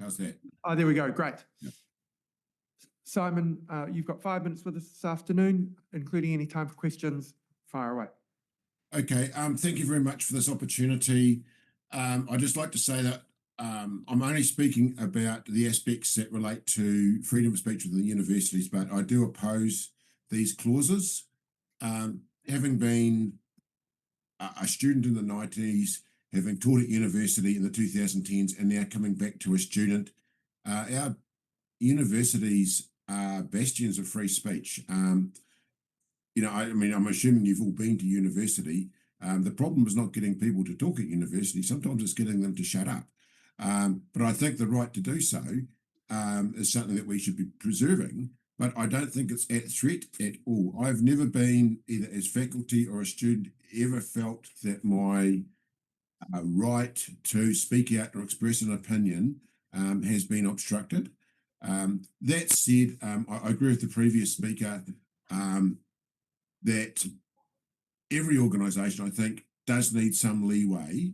How's that? Oh, there we go. Great. Yep. Simon, you've got 5 minutes with us this afternoon, including any time for questions. Fire away. Okay. Thank you very much for this opportunity. I'd just like to say that I'm only speaking about the aspects that relate to freedom of speech within the universities, but I do oppose these clauses. Having been a student in the 90s, having taught at university in the 2010s, and now coming back to a student, our universities are bastions of free speech. I mean, I'm assuming you've all been to university. The problem is not getting people to talk at university. Sometimes it's getting them to shut up. But I think the right to do so is something that we should be preserving. But I don't think it's at threat at all. I've never been, either as faculty or a student, ever felt that my right to speak out or express an opinion has been obstructed. That said, I agree with the previous speaker that every organisation, I think, does need some leeway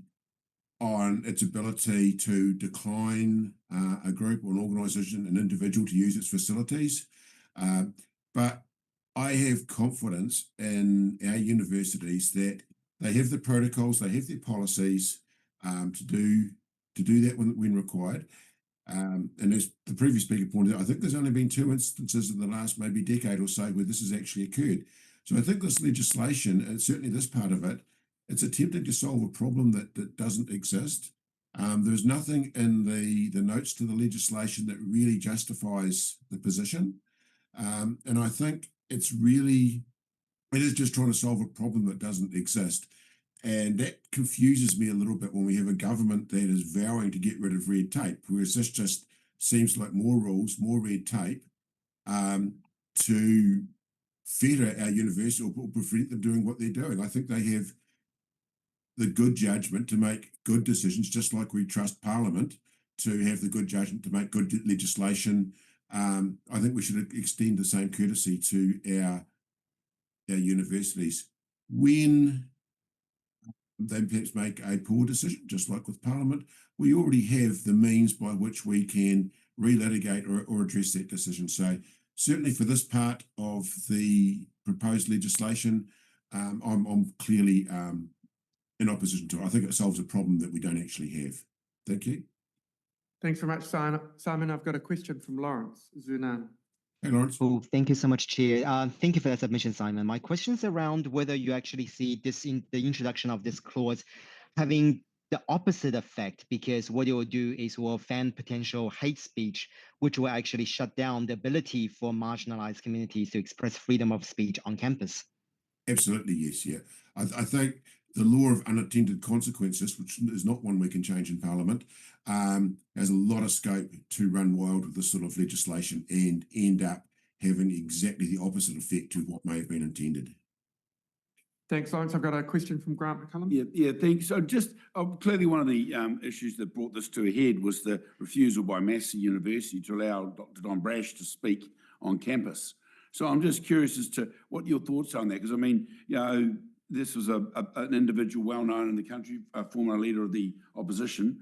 on its ability to decline a group or an organisation, an individual to use its facilities. But I have confidence in our universities that they have the protocols, they have their policies to do that when required. And as the previous speaker pointed out, I think there's only been 2 instances in the last maybe decade or so where this has actually occurred. So I think this legislation, and certainly this part of it, it's attempting to solve a problem that doesn't exist. There's nothing in the notes to the legislation that really justifies the position. And I think it is just trying to solve a problem that doesn't exist. And that confuses me a little bit when we have a government that is vowing to get rid of red tape, whereas this just seems like more rules, more red tape to fetter our university or prevent them doing what they're doing. I think they have the good judgment to make good decisions, just like we trust Parliament to have the good judgment to make good legislation. I think we should extend the same courtesy to our universities. When they perhaps make a poor decision, just like with Parliament, we already have the means by which we can relitigate or address that decision. So certainly for this part of the proposed legislation, I'm clearly in opposition to it. I think it solves a problem that we don't actually have. Thank you. Thanks very much, Simon. I've got a question from Lawrence Zunan. Hey, Lawrence. Oh, thank you so much, Chair. Thank you for that submission, Simon. My question is around whether you actually see this in the introduction of this clause having the opposite effect, because what it will do is will fan potential hate speech, which will actually shut down the ability for marginalized communities to express freedom of speech on campus. Absolutely, yes, yeah. I think the law of unintended consequences, which is not one we can change in Parliament, has a lot of scope to run wild with this sort of legislation and end up having exactly the opposite effect to what may have been intended. Thanks, Lawrence. I've got a question from Grant McCullum. Yeah, thanks. So just clearly one of the issues that brought this to a head was the refusal by Massey University to allow Dr. Don Brash to speak on campus. So I'm just curious as to what your thoughts are on that, because I mean, this was an individual well known in the country, a former leader of the opposition.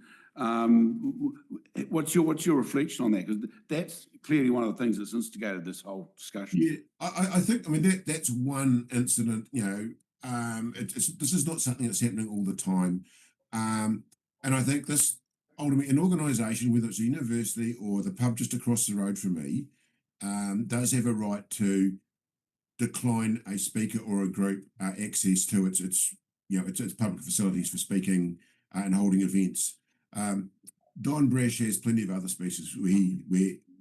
What's your reflection on that? Because that's clearly one of the things that's instigated this whole discussion. Yeah, I think, I mean, that's one incident, this is not something that's happening all the time. And I think this, ultimately, an organisation, whether it's a university or the pub just across the road from me, does have a right to decline a speaker or a group access to its public facilities for speaking and holding events. Don Brash has plenty of other spaces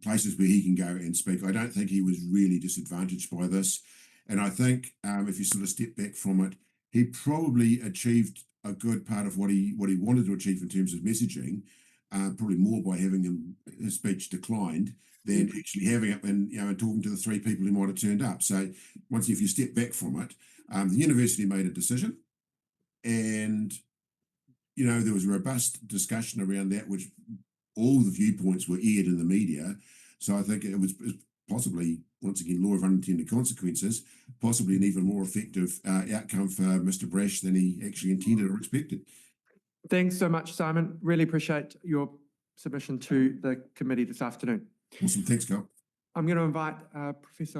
places where he can go and speak. I don't think he was really disadvantaged by this. And I think if you sort of step back from it, he probably achieved a good part of what he wanted to achieve in terms of messaging, probably more by having his speech declined than actually having it and talking to the 3 people who might have turned up. So if you step back from it, the university made a decision, and there was a robust discussion around that, which all the viewpoints were aired in the media. So I think it was possibly, once again, law of unintended consequences, possibly an even more effective outcome for Mr. Brash than he actually intended or expected. Thanks so much, Simon. Really appreciate your submission to the committee this afternoon. Awesome, thanks, Carl. I'm going to invite Professor